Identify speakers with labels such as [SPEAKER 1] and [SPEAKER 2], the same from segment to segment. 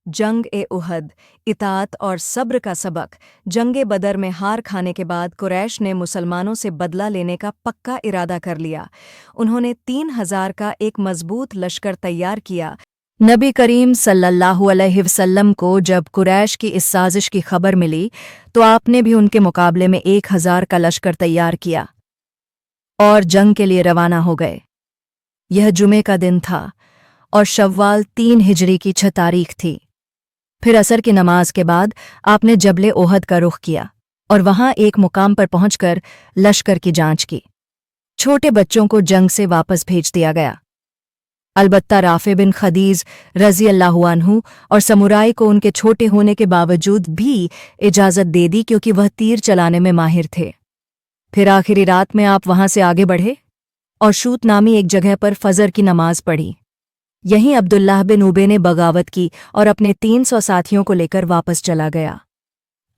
[SPEAKER 1] जंग-ए-उहद, इताअत और सब्र का सबक। जंग-ए-बदर में हार खाने के बाद कुरैश ने मुसलमानों से बदला लेने का पक्का इरादा कर लिया। उन्होंने 3000 का एक मजबूत लश्कर तैयार किया। नबी करीम सल्लल्लाहु अलैहि वसल्लम को जब कुरैश की इस साजिश की खबर मिली तो आपने भी उनके मुकाबले में 1000 का लश्कर तैयार किया और जंग के लिए रवाना हो गए। यह जुमे का दिन था और शव्वाल 3 हिजरी की 6 तारीख थी। फिर असर की नमाज के बाद आपने जबले ओहद का रुख किया और वहां एक मुकाम पर पहुंचकर लश्कर की जांच की। छोटे बच्चों को जंग से वापस भेज दिया गया। अलबत्ता राफे बिन खदीज रज़ी अल्लाहु अन्हु और समुराई को उनके छोटे होने के बावजूद भी इजाज़त दे दी क्योंकि वह तीर चलाने में माहिर थे। फिर आखिरी रात में आप वहां से आगे बढ़े और शूत नामी एक जगह पर फजर की नमाज पढ़ी। यहीं अब्दुल्लाह बिन उबे ने बगावत की और अपने 300 साथियों को लेकर वापस चला गया।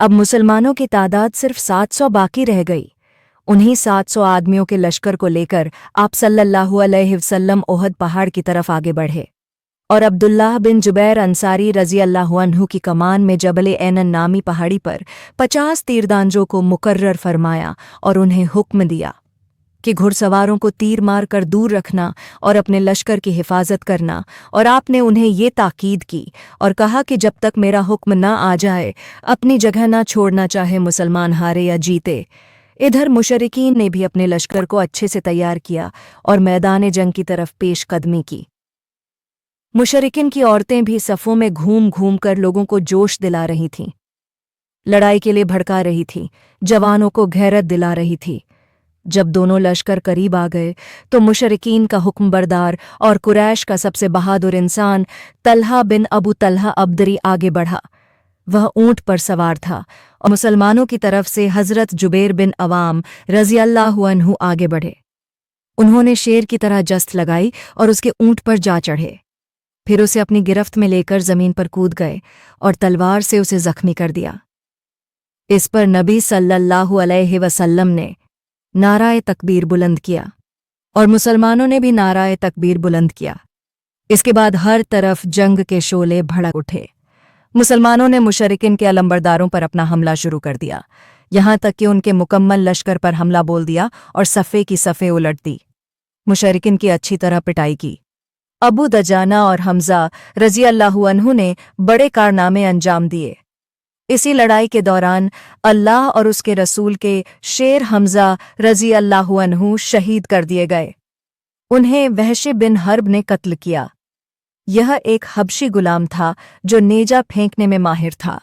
[SPEAKER 1] अब मुसलमानों की तादाद सिर्फ 700 बाकी रह गई। उन्हीं 700 आदमियों के लश्कर को लेकर आप सल्लल्लाहु अलैहि वसल्लम ओहद पहाड़ की तरफ आगे बढ़े और अब्दुल्लाह बिन जुबैर अंसारी रज़ी अल्लाहु अन्हु की कमान में जबले ऐनन नामी पहाड़ी पर 50 तीरंदाजों को मुकर्रर फरमाया और उन्हें हुक्म दिया कि घुड़सवारों को तीर मार कर दूर रखना और अपने लश्कर की हिफाजत करना। और आपने उन्हें ये ताकीद की और कहा कि जब तक मेरा हुक्म ना आ जाए अपनी जगह ना छोड़ना, चाहे मुसलमान हारे या जीते। इधर मुशरिकीन ने भी अपने लश्कर को अच्छे से तैयार किया और मैदान जंग की तरफ पेश कदमी की। मुशरिकीन की औरतें भी सफ़ों में घूम घूम कर लोगों को जोश दिला रही थीं, लड़ाई के लिए भड़का रही थीं, जवानों को गैरत दिला रही थी। जब दोनों लश्कर करीब आ गए तो मुशरिकीन का हुक्म बरदार और कुरैश का सबसे बहादुर इंसान तल्हा बिन अबू तल्हा अब्दरी आगे बढ़ा। वह ऊंट पर सवार था और मुसलमानों की तरफ से हज़रत जुबैर बिन अवाम रज़ी अल्लाहु अन्हु आगे बढ़े। उन्होंने शेर की तरह जस्त लगाई और उसके ऊंट पर जा चढ़े। फिर उसे अपनी गिरफ्त में लेकर ज़मीन पर कूद गए और तलवार से उसे जख्मी कर दिया। इस पर नबी सल्लल्लाहु अलैहि वसल्लम ने नाराए तकबीर बुलंद किया और मुसलमानों ने भी नाराए तकबीर बुलंद किया। इसके बाद हर तरफ जंग के शोले भड़क उठे। मुसलमानों ने मुशरिकीन के अलंबरदारों पर अपना हमला शुरू कर दिया, यहां तक कि उनके मुकम्मल लश्कर पर हमला बोल दिया और सफ़े की सफ़े उलट दी। मुशरिकीन की अच्छी तरह पिटाई की। अबू दजाना और हमजा रज़ी अल्लाहु अन्हु ने बड़े कारनामे अंजाम दिए। इसी लड़ाई के दौरान अल्लाह और उसके रसूल के शेर हमजा रज़ी अल्लाहु अन्हु शहीद कर दिए गए। उन्हें वहश बिन हर्ब ने कत्ल किया। यह एक हबशी गुलाम था जो नेजा फेंकने में माहिर था।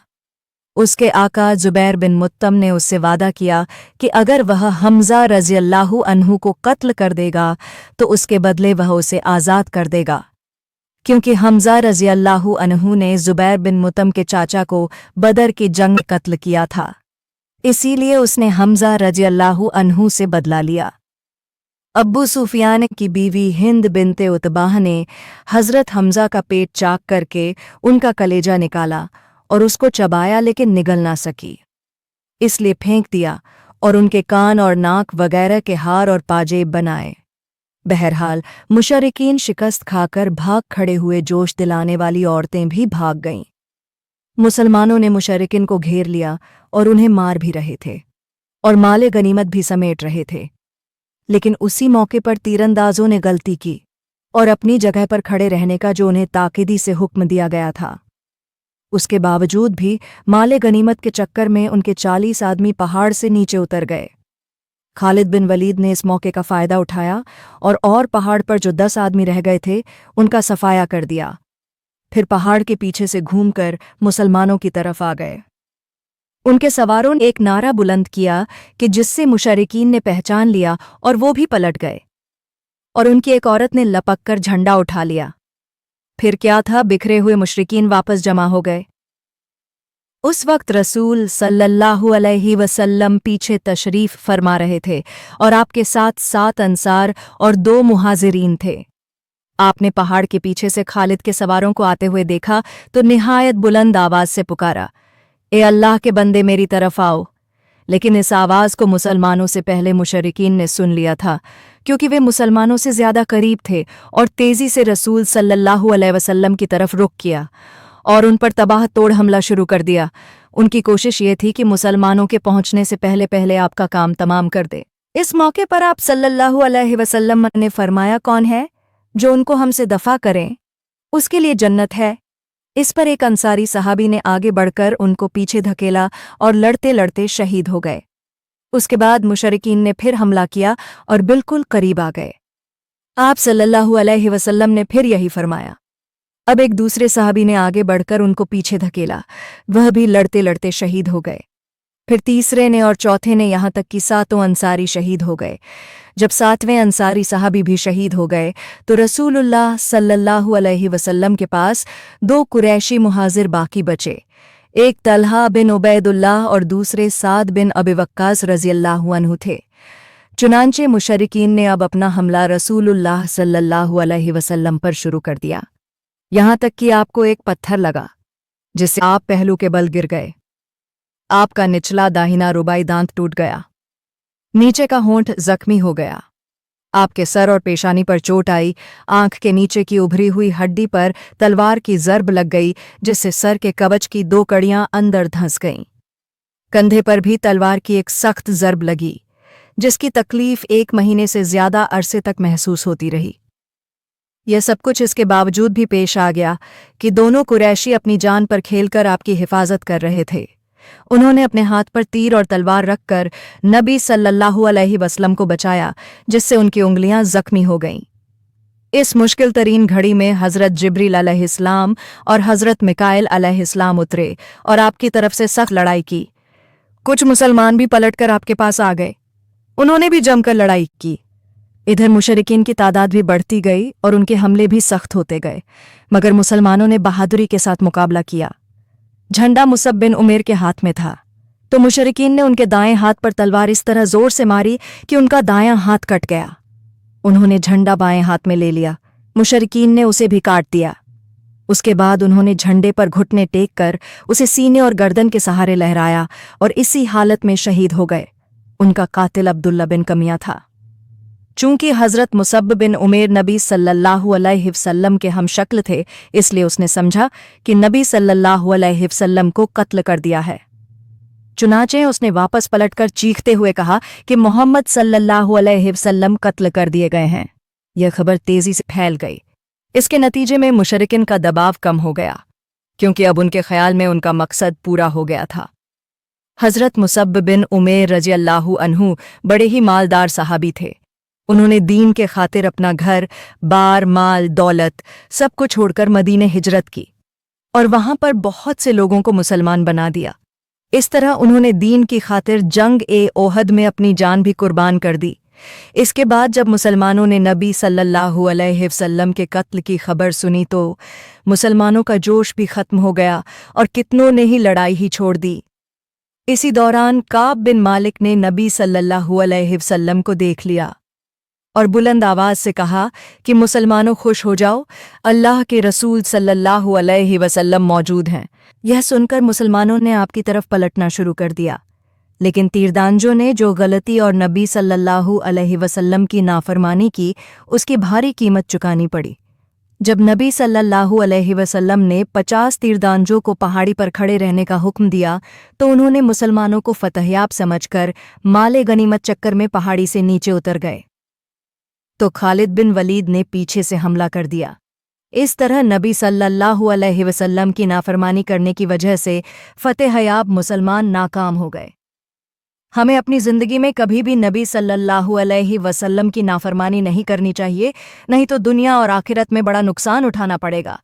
[SPEAKER 1] उसके आका जुबैर बिन मुत्तम ने उससे वादा किया कि अगर वह हमजा रज़ी अल्लाहु अन्हु को कत्ल कर देगा तो उसके बदले वह उसे आज़ाद कर देगा, क्योंकि हमजा रज़ी अल्लाहु अन्हु ने जुबैर बिन मुत्तम के चाचा को बदर की जंग में कत्ल किया था। इसीलिए उसने हमजा रज़ी अल्लाहु अन्हु से बदला लिया। अब्बू सुफियान की बीवी हिंद बिनते उतबाह ने हज़रत हमजा का पेट चाक करके उनका कलेजा निकाला और उसको चबाया, लेकिन निगल ना सकी, इसलिए फेंक दिया और उनके कान और नाक वगैरह के हार और पाजेब बनाए। बहरहाल मुशरिकीन शिकस्त खाकर भाग खड़े हुए। जोश दिलाने वाली औरतें भी भाग गईं। मुसलमानों ने मुशरिकीन को घेर लिया और उन्हें मार भी रहे थे और माले गनीमत भी समेट रहे थे। लेकिन उसी मौके पर तीरंदाजों ने गलती की और अपनी जगह पर खड़े रहने का जो उन्हें ताकीदी से हुक्म दिया गया था, उसके बावजूद भी माले गनीमत के चक्कर में उनके 40 आदमी पहाड़ से नीचे उतर गए। खालिद बिन वलीद ने इस मौके का फ़ायदा उठाया और पहाड़ पर जो 10 आदमी रह गए थे उनका सफाया कर दिया। फिर पहाड़ के पीछे से घूमकर मुसलमानों की तरफ आ गए। उनके सवारों ने एक नारा बुलंद किया कि जिससे मुशरिकीन ने पहचान लिया और वो भी पलट गए और उनकी एक औरत ने लपक कर झंडा उठा लिया। फिर क्या था, बिखरे हुए मुशरिकीन वापस जमा हो गए। उस वक्त रसूल सल्लल्लाहु अलैहि वसल्लम पीछे तशरीफ फरमा रहे थे और आपके साथ 7 अंसार और 2 मुहाजिरीन थे। आपने पहाड़ के पीछे से खालिद के सवारों को आते हुए देखा तो निहायत बुलंद आवाज से पुकारा, ए अल्लाह के बंदे मेरी तरफ आओ। लेकिन इस आवाज़ को मुसलमानों से पहले मुशरिकीन ने सुन लिया था, क्योंकि वे मुसलमानों से ज़्यादा करीब थे और तेज़ी से रसूल सल्लल्लाहु अलैहि वसल्लम की तरफ रुख किया और उन पर तबाह तोड़ हमला शुरू कर दिया। उनकी कोशिश ये थी कि मुसलमानों के पहुंचने से पहले पहले आपका काम तमाम कर दे। इस मौके पर आप सल्लल्लाहु अलैहि वसल्लम ने फरमाया, कौन है जो उनको हमसे दफा करें, उसके लिए जन्नत है। इस पर एक अंसारी सहाबी ने आगे बढ़कर उनको पीछे धकेला और लड़ते लड़ते शहीद हो गए। उसके बाद मुशरिकीन ने फिर हमला किया और बिल्कुल करीब आ गए। आप सल्लल्लाहु अलैहि वसल्लम ने फिर यही फरमाया। अब एक दूसरे सहाबी ने आगे बढ़कर उनको पीछे धकेला, वह भी लड़ते लड़ते शहीद हो गए। फिर तीसरे ने और चौथे ने, यहाँ तक कि 7 अंसारी शहीद हो गए। जब 7वें अंसारी सहाबी भी शहीद हो गए तो रसूलुल्लाह सल्लल्लाहु अलैहि वसल्लम के पास 2 कुरैशी मुहाजिर बाकी बचे, एक तलहा बिन उबैदुल्लाह और दूसरे साद बिन अबी वक्कास रज़ियल्लाहु अन्हु थे। चुनांचे मुशरिकीन ने अब अपना हमला रसूलुल्लाह सल्लल्लाहु अलैहि वसल्लम पर शुरू कर दिया, यहाँ तक कि आपको एक पत्थर लगा जिससे आप पहलू के बल गिर गए। आपका निचला दाहिना रुबाई दांत टूट गया, नीचे का होंठ जख्मी हो गया, आपके सर और पेशानी पर चोट आई, आंख के नीचे की उभरी हुई हड्डी पर तलवार की जर्ब लग गई जिससे सर के कवच की 2 कड़ियां अंदर धंस गईं। कंधे पर भी तलवार की एक सख्त जर्ब लगी जिसकी तकलीफ 1 महीने से ज्यादा अरसे तक महसूस होती रही। यह सब कुछ इसके बावजूद भी पेश आ गया कि दोनों कुरैशी अपनी जान पर खेलकर आपकी हिफाजत कर रहे थे। उन्होंने अपने हाथ पर तीर और तलवार रखकर नबी सल्लल्लाहु अलैहि वसल्लम को बचाया, जिससे उनकी उंगलियां जख्मी हो गईं। इस मुश्किल तरीन घड़ी में हज़रत जिब्रील अलैहिस्सलाम और हज़रत मिकाइल अलैहिस्सलाम उतरे और आपकी तरफ से सख्त लड़ाई की। कुछ मुसलमान भी पलटकर आपके पास आ गए, उन्होंने भी जमकर लड़ाई की। इधर मुशरिकीन की तादाद भी बढ़ती गई और उनके हमले भी सख्त होते गए, मगर मुसलमानों ने बहादुरी के साथ मुकाबला किया। झंडा मुसब बिन उमेर के हाथ में था तो मुशरिकीन ने उनके दाएं हाथ पर तलवार इस तरह जोर से मारी कि उनका दायां हाथ कट गया। उन्होंने झंडा बाएं हाथ में ले लिया, मुशरिकीन ने उसे भी काट दिया। उसके बाद उन्होंने झंडे पर घुटने टेक कर उसे सीने और गर्दन के सहारे लहराया और इसी हालत में शहीद हो गए। उनका कातिल अब्दुल्ला बिन कमिया था। चूंकि हज़रत मुसब बिन उमेर नबी सल्लल्लाहु अलैहि वसल्लम के हम शक्ल थे, इसलिए उसने समझा कि नबी सल्लल्लाहु अलैहि वसल्लम को कत्ल कर दिया है। चुनाचे उसने वापस पलटकर चीखते हुए कहा कि मोहम्मद सल्लल्लाहु अलैहि वसल्लम कत्ल कर दिए गए हैं। यह खबर तेजी से फैल गई। इसके नतीजे में मुशरिकिन का दबाव कम हो गया, क्योंकि अब उनके ख्याल में उनका मकसद पूरा हो गया था। हज़रत मुसब बिन उमेर रज़ियल्लाहु अन्हु बड़े ही मालदार सहाबी थे। उन्होंने दीन के खातिर अपना घर बार, माल, दौलत सब को छोड़कर मदीने हिजरत की और वहां पर बहुत से लोगों को मुसलमान बना दिया। इस तरह उन्होंने दीन की खातिर जंग-ए-ओहद में अपनी जान भी कुर्बान कर दी। इसके बाद जब मुसलमानों ने नबी सल्लल्लाहु अलैहि वसल्लम के कत्ल की खबर सुनी तो मुसलमानों का जोश भी खत्म हो गया और कितनों ने ही लड़ाई ही छोड़ दी। इसी दौरान काब बिन मालिक ने नबी सल्लल्लाहु अलैहि वसल्लम को देख लिया और बुलंद आवाज से कहा कि मुसलमानों खुश हो जाओ, अल्लाह के रसूल सल्लल्लाहु अलैहि वसल्लम मौजूद हैं। यह सुनकर मुसलमानों ने आपकी तरफ पलटना शुरू कर दिया, लेकिन तीरंदाजों ने जो गलती और नबी सल्लल्लाहु अलैहि वसल्लम की नाफरमानी की, उसकी भारी कीमत चुकानी पड़ी। जब नबी सल्लल्लाहु अलैहि वसल्लम ने 50 तीरंदाजों को पहाड़ी पर खड़े रहने का हुक्म दिया तो उन्होंने मुसलमानों को फतहयाब समझकर माले गनीमत चक्कर में पहाड़ी से नीचे उतर गए तो खालिद बिन वलीद ने पीछे से हमला कर दिया। इस तरह नबी सल्लल्लाहु अलैहि वसल्लम की नाफरमानी करने की वजह से फतहयाब मुसलमान नाकाम हो गए। हमें अपनी ज़िंदगी में कभी भी नबी सल्लल्लाहु अलैहि वसल्लम की नाफरमानी नहीं करनी चाहिए, नहीं तो दुनिया और आखिरत में बड़ा नुकसान उठाना पड़ेगा।